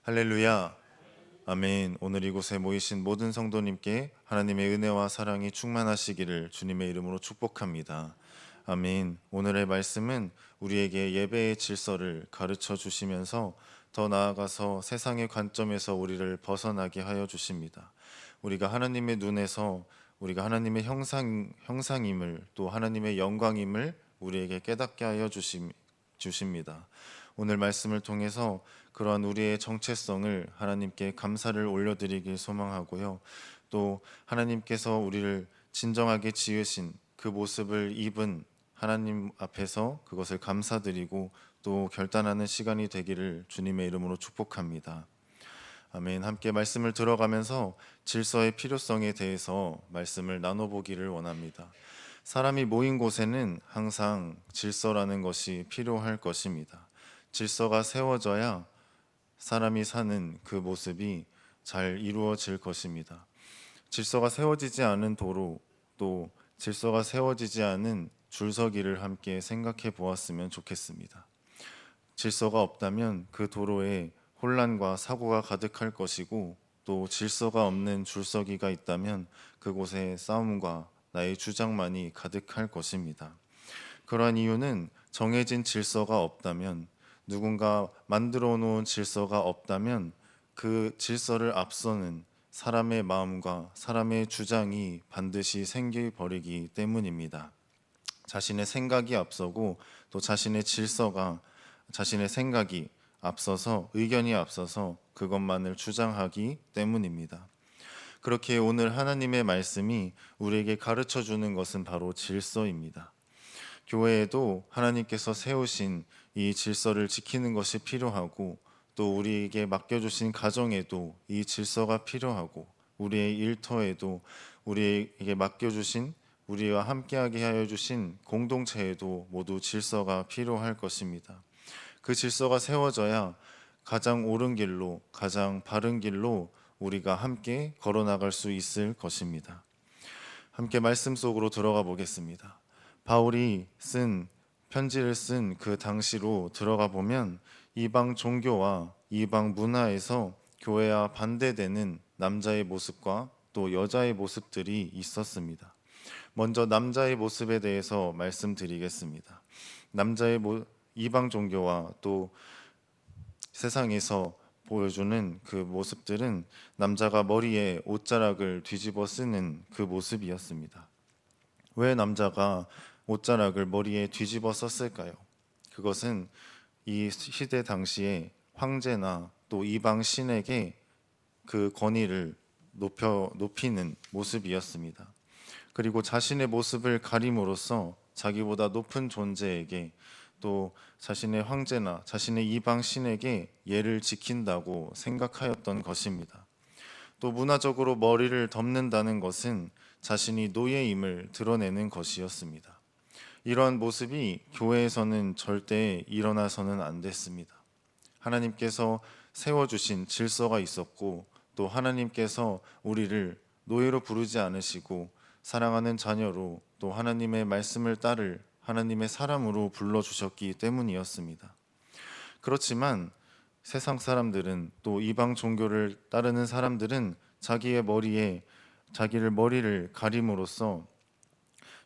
할렐루야. 아멘. 오늘 이곳에 모이신 모든 성도님께 하나님의 은혜와 사랑이 충만하시기를 주님의 이름으로 축복합니다. 아멘. 오늘의 말씀은 우리에게 예배의 질서를 가르쳐 주시면서 더 나아가서 세상의 관점에서 우리를 벗어나게 하여 주십니다. 우리가 하나님의 눈에서 우리가 하나님의 형상임을, 또 하나님의 영광임을 우리에게 깨닫게 하여 주십니다. 오늘 말씀을 통해서 그러한 우리의 정체성을 하나님께 감사를 올려드리길 소망하고요. 또 하나님께서 우리를 진정하게 지으신 그 모습을 입은 하나님 앞에서 그것을 감사드리고 또 결단하는 시간이 되기를 주님의 이름으로 축복합니다. 아멘. 함께 말씀을 들어가면서 질서의 필요성에 대해서 말씀을 나눠보기를 원합니다. 사람이 모인 곳에는 항상 질서라는 것이 필요할 것입니다. 질서가 세워져야 사람이 사는 그 모습이 잘 이루어질 것입니다. 질서가 세워지지 않은 도로, 또 질서가 세워지지 않은 줄서기를 함께 생각해 보았으면 좋겠습니다. 질서가 없다면 그 도로에 혼란과 사고가 가득할 것이고, 또 질서가 없는 줄서기가 있다면 그곳에 싸움과 나의 주장만이 가득할 것입니다. 그러한 이유는 정해진 질서가 없다면, 누군가 만들어 놓은 질서가 없다면 그 질서를 앞서는 사람의 마음과 사람의 주장이 반드시 생겨버리기 때문입니다. 자신의 생각이 앞서고 또 자신의 생각이 앞서서, 의견이 앞서서 그것만을 주장하기 때문입니다. 그렇게 오늘 하나님의 말씀이 우리에게 가르쳐 주는 것은 바로 질서입니다. 교회에도 하나님께서 세우신 이 질서를 지키는 것이 필요하고, 또 우리에게 맡겨주신 가정에도 이 질서가 필요하고, 우리의 일터에도 우리에게 맡겨주신, 우리와 함께하게 하여 주신 공동체에도 모두 질서가 필요할 것입니다. 그 질서가 세워져야 가장 옳은 길로, 가장 바른 길로 우리가 함께 걸어나갈 수 있을 것입니다. 함께 말씀 속으로 들어가 보겠습니다. 바울이 편지를 쓴 그 당시로 들어가 보면 이방 종교와 이방 문화에서 교회와 반대되는 남자의 모습과 또 여자의 모습들이 있었습니다. 먼저 남자의 모습에 대해서 말씀드리겠습니다. 이방 종교와 또 세상에서 보여주는 그 모습들은 남자가 머리에 옷자락을 뒤집어 쓰는 그 모습이었습니다. 왜 남자가 옷자락을 머리에 뒤집어 썼을까요? 그것은 이 시대 당시에 황제나 또 이방 신에게 그 권위를 높이는 모습이었습니다. 그리고 자신의 모습을 가림으로써 자기보다 높은 존재에게, 또 자신의 황제나 자신의 이방 신에게 예를 지킨다고 생각하였던 것입니다. 또 문화적으로 머리를 덮는다는 것은 자신이 노예임을 드러내는 것이었습니다. 이러한 모습이 교회에서는 절대 일어나서는 안 됐습니다. 하나님께서 세워주신 질서가 있었고, 또 하나님께서 우리를 노예로 부르지 않으시고 사랑하는 자녀로, 또 하나님의 말씀을 따를 하나님의 사람으로 불러주셨기 때문이었습니다. 그렇지만 세상 사람들은, 또 이방 종교를 따르는 사람들은 자기를 머리를 가림으로써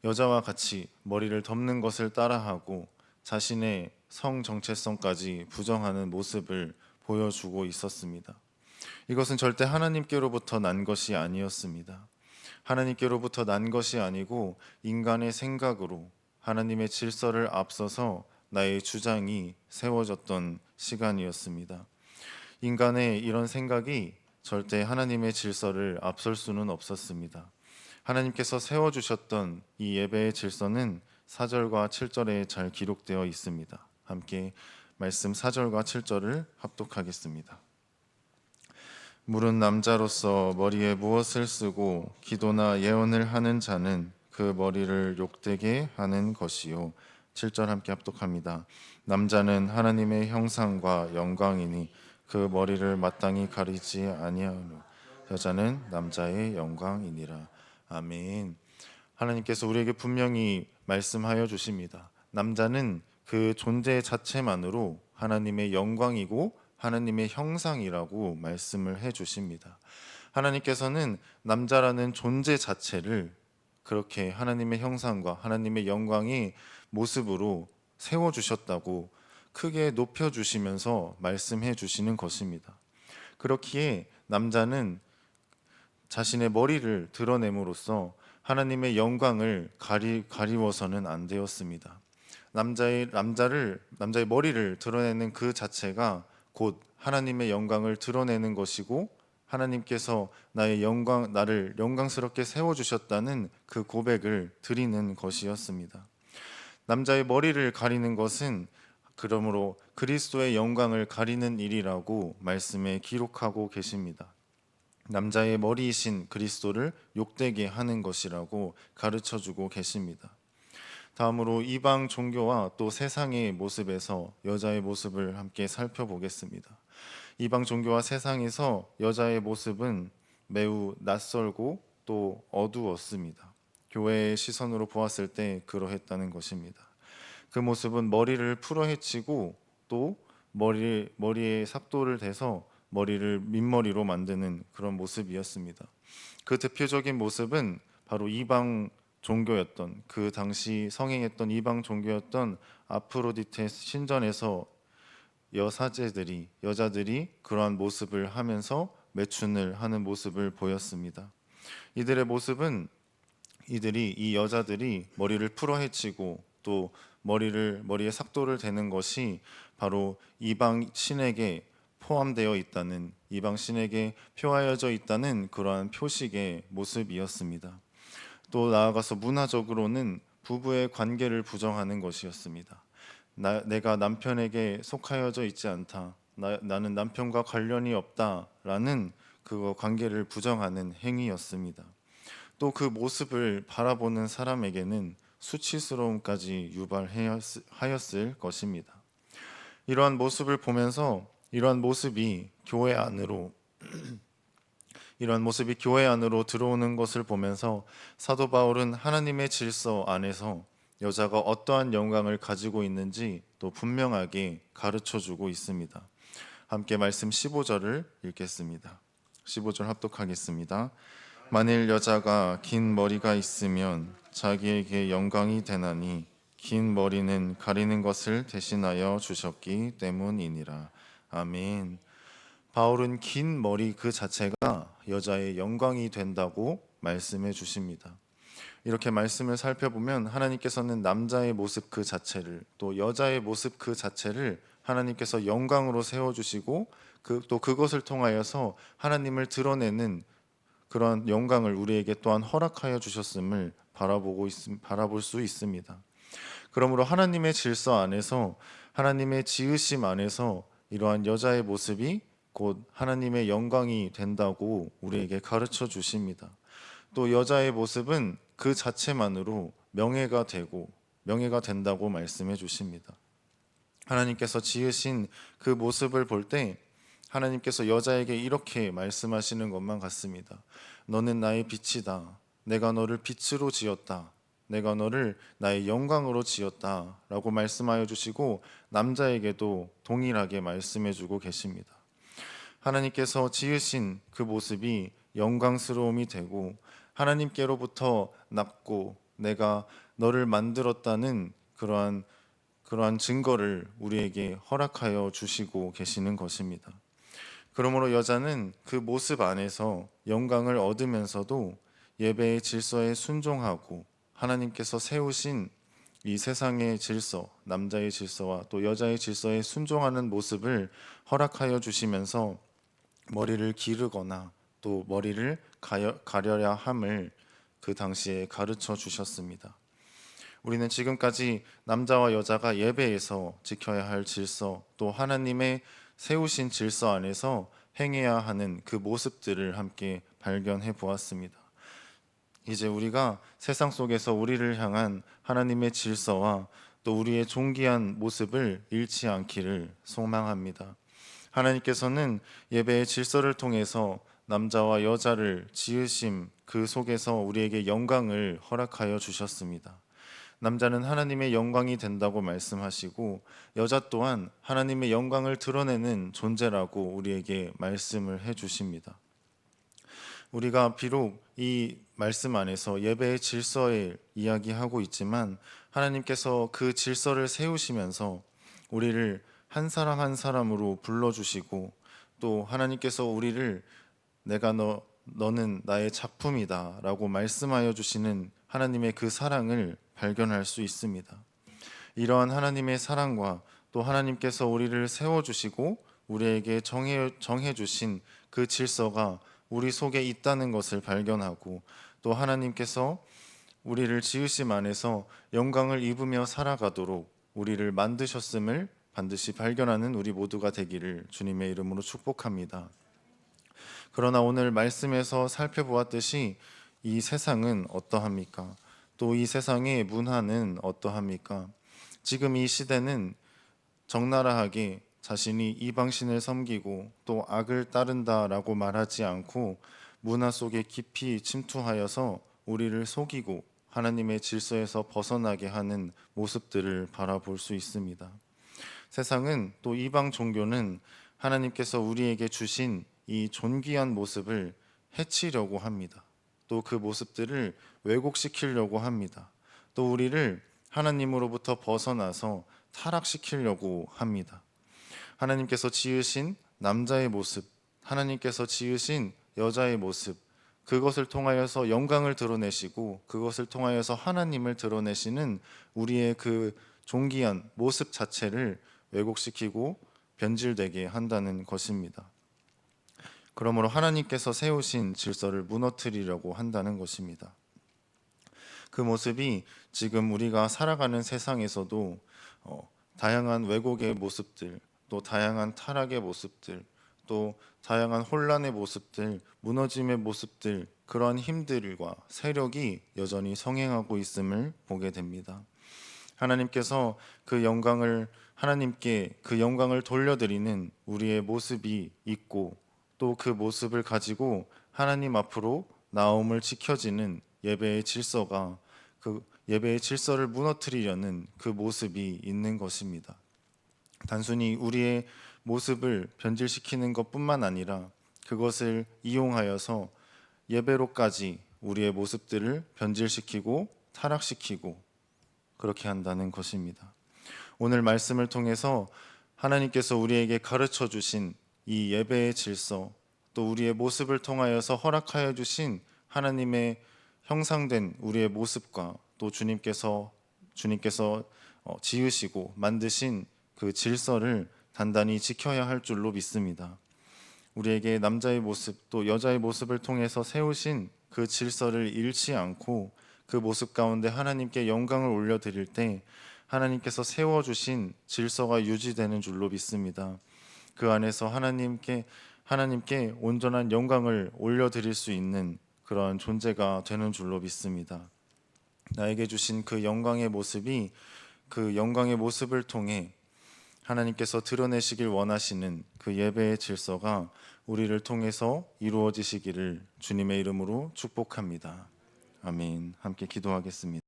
여자와 같이 머리를 덮는 것을 따라하고 자신의 성 정체성까지 부정하는 모습을 보여주고 있었습니다. 이것은 절대 하나님께로부터 난 것이 아니었습니다. 하나님께로부터 난 것이 아니고 인간의 생각으로 하나님의 질서를 앞서서 나의 주장이 세워졌던 시간이었습니다. 인간의 이런 생각이 절대 하나님의 질서를 앞설 수는 없었습니다. 하나님께서 세워주셨던 이 예배의 질서는 4절과 7절에 잘 기록되어 있습니다. 함께 말씀 4절과 7절을 합독하겠습니다. 물은 남자로서 머리에 무엇을 쓰고 기도나 예언을 하는 자는 그 머리를 욕되게 하는 것이요. 7절 함께 합독합니다. 남자는 하나님의 형상과 영광이니 그 머리를 마땅히 가리지 아니하노. 여자는 남자의 영광이니라. 아멘. 하나님께서 우리에게 분명히 말씀하여 주십니다. 남자는 그 존재 자체만으로 하나님의 영광이고 하나님의 형상이라고 말씀을 해 주십니다. 하나님께서는 남자라는 존재 자체를 그렇게 하나님의 형상과 하나님의 영광의 모습으로 세워 주셨다고 크게 높여 주시면서 말씀해 주시는 것입니다. 그렇기에 남자는 자신의 머리를 드러냄으로써 하나님의 영광을 가리워서는 안 되었습니다. 남자의 머리를 드러내는 그 자체가 곧 하나님의 영광을 드러내는 것이고, 하나님께서 나를 영광스럽게 세워 주셨다는 그 고백을 드리는 것이었습니다. 남자의 머리를 가리는 것은 그러므로 그리스도의 영광을 가리는 일이라고 말씀에 기록하고 계십니다. 남자의 머리이신 그리스도를 욕되게 하는 것이라고 가르쳐 주고 계십니다. 다음으로 이방 종교와 또 세상의 모습에서 여자의 모습을 함께 살펴보겠습니다. 이방 종교와 세상에서 여자의 모습은 매우 낯설고 또 어두웠습니다. 교회의 시선으로 보았을 때 그러했다는 것입니다. 그 모습은 머리를 풀어헤치고 또 머리에 삭도를 대서 머리를 민머리로 만드는 그런 모습이었습니다. 그 대표적인 모습은 바로 이방 종교였던, 그 당시 성행했던 이방 종교였던 아프로디테 신전에서 여자들이 그러한 모습을 하면서 매춘을 하는 모습을 보였습니다. 이 여자들이 머리를 풀어헤치고 또 머리에 삭도를 대는 것이 바로 이방 신에게 포함되어 있다는, 이방 신에게 표하여져 있다는 그러한 표식의 모습이었습니다. 또 나아가서 문화적으로는 부부의 관계를 부정하는 것이었습니다. 내가 남편에게 속하여져 있지 않다, 나는 남편과 관련이 없다라는 그 관계를 부정하는 행위였습니다. 또 그 모습을 바라보는 사람에게는 수치스러움까지 유발하였을 것입니다. 이러한 모습을 보면서 이러한 모습이 교회 안으로 들어오는 것을 보면서 사도 바울은 하나님의 질서 안에서 여자가 어떠한 영광을 가지고 있는지 또 분명하게 가르쳐 주고 있습니다. 함께 말씀 15절을 읽겠습니다. 15절 합독하겠습니다. 만일 여자가 긴 머리가 있으면 자기에게 영광이 되나니 긴 머리는 가리는 것을 대신하여 주셨기 때문이니라. 아멘. 바울은 긴 머리 그 자체가 여자의 영광이 된다고 말씀해 주십니다. 이렇게 말씀을 살펴보면 하나님께서는 남자의 모습 그 자체를, 또 여자의 모습 그 자체를 하나님께서 영광으로 세워주시고 또 그것을 통하여서 하나님을 드러내는 그런 영광을 우리에게 또한 허락하여 주셨음을 바라볼 수 있습니다. 그러므로 하나님의 질서 안에서, 하나님의 지으심 안에서 이러한 여자의 모습이 곧 하나님의 영광이 된다고 우리에게 가르쳐 주십니다. 또 여자의 모습은 그 자체만으로 명예가 된다고 말씀해 주십니다. 하나님께서 지으신 그 모습을 볼 때 하나님께서 여자에게 이렇게 말씀하시는 것만 같습니다. 너는 나의 빛이다. 내가 너를 빛으로 지었다. 내가 너를 나의 영광으로 지었다 라고 말씀하여 주시고 남자에게도 동일하게 말씀해 주고 계십니다. 하나님께서 지으신 그 모습이 영광스러움이 되고 하나님께로부터 났고 내가 너를 만들었다는 그러한 증거를 우리에게 허락하여 주시고 계시는 것입니다. 그러므로 여자는 그 모습 안에서 영광을 얻으면서도 예배의 질서에 순종하고 하나님께서 세우신 이 세상의 질서, 남자의 질서와 또 여자의 질서에 순종하는 모습을 허락하여 주시면서 머리를 기르거나 또 머리를 가려야 함을 그 당시에 가르쳐 주셨습니다. 우리는 지금까지 남자와 여자가 예배에서 지켜야 할 질서, 또 하나님의 세우신 질서 안에서 행해야 하는 그 모습들을 함께 발견해 보았습니다. 이제 우리가 세상 속에서 우리를 향한 하나님의 질서와 또 우리의 존귀한 모습을 잃지 않기를 소망합니다. 하나님께서는 예배의 질서를 통해서 남자와 여자를 지으심 그 속에서 우리에게 영광을 허락하여 주셨습니다. 남자는 하나님의 영광이 된다고 말씀하시고 여자 또한 하나님의 영광을 드러내는 존재라고 우리에게 말씀을 해 주십니다. 우리가 비록 이 말씀 안에서 예배의 질서에 이야기하고 있지만 하나님께서 그 질서를 세우시면서 우리를 한 사람 한 사람으로 불러주시고 또 하나님께서 우리를 너는 나의 작품이다 라고 말씀하여 주시는 하나님의 그 사랑을 발견할 수 있습니다. 이러한 하나님의 사랑과 또 하나님께서 우리를 세워주시고 우리에게 정해 주신 그 질서가 우리 속에 있다는 것을 발견하고 또 하나님께서 우리를 지으심 안에서 영광을 입으며 살아가도록 우리를 만드셨음을 반드시 발견하는 우리 모두가 되기를 주님의 이름으로 축복합니다. 그러나 오늘 말씀에서 살펴보았듯이 이 세상은 어떠합니까? 또 이 세상의 문화는 어떠합니까? 지금 이 시대는 적나라하게 자신이 이방신을 섬기고 또 악을 따른다라고 말하지 않고 문화 속에 깊이 침투하여서 우리를 속이고 하나님의 질서에서 벗어나게 하는 모습들을 바라볼 수 있습니다. 세상은 또 이방 종교는 하나님께서 우리에게 주신 이 존귀한 모습을 해치려고 합니다. 또 그 모습들을 왜곡시키려고 합니다. 또 우리를 하나님으로부터 벗어나서 타락시키려고 합니다. 하나님께서 지으신 남자의 모습, 하나님께서 지으신 여자의 모습, 그것을 통하여서 영광을 드러내시고 그것을 통하여서 하나님을 드러내시는 우리의 그 존귀한 모습 자체를 왜곡시키고 변질되게 한다는 것입니다. 그러므로 하나님께서 세우신 질서를 무너뜨리려고 한다는 것입니다. 그 모습이 지금 우리가 살아가는 세상에서도 다양한 왜곡의 모습들, 또 다양한 타락의 모습들, 또 다양한 혼란의 모습들, 무너짐의 모습들, 그러한 힘들과 세력이 여전히 성행하고 있음을 보게 됩니다. 하나님께서 하나님께 그 영광을 돌려드리는 우리의 모습이 있고 또 그 모습을 가지고 하나님 앞으로 나옴을 지켜지는 예배의 질서가 그 예배의 질서를 무너뜨리려는 그 모습이 있는 것입니다. 단순히 우리의 모습을 변질시키는 것뿐만 아니라 그것을 이용하여서 예배로까지 우리의 모습들을 변질시키고 타락시키고 그렇게 한다는 것입니다. 오늘 말씀을 통해서 하나님께서 우리에게 가르쳐 주신 이 예배의 질서, 또 우리의 모습을 통하여서 허락하여 주신 하나님의 형상된 우리의 모습과 또 주님께서 지으시고 만드신 그 질서를 단단히 지켜야 할 줄로 믿습니다. 우리에게 남자의 모습 또 여자의 모습을 통해서 세우신 그 질서를 잃지 않고 그 모습 가운데 하나님께 영광을 올려드릴 때 하나님께서 세워주신 질서가 유지되는 줄로 믿습니다. 그 안에서 하나님께 온전한 영광을 올려드릴 수 있는 그런 존재가 되는 줄로 믿습니다. 나에게 주신 그 영광의 모습이 그 영광의 모습을 통해 하나님께서 드러내시길 원하시는 그 예배의 질서가 우리를 통해서 이루어지시기를 주님의 이름으로 축복합니다. 아멘. 함께 기도하겠습니다.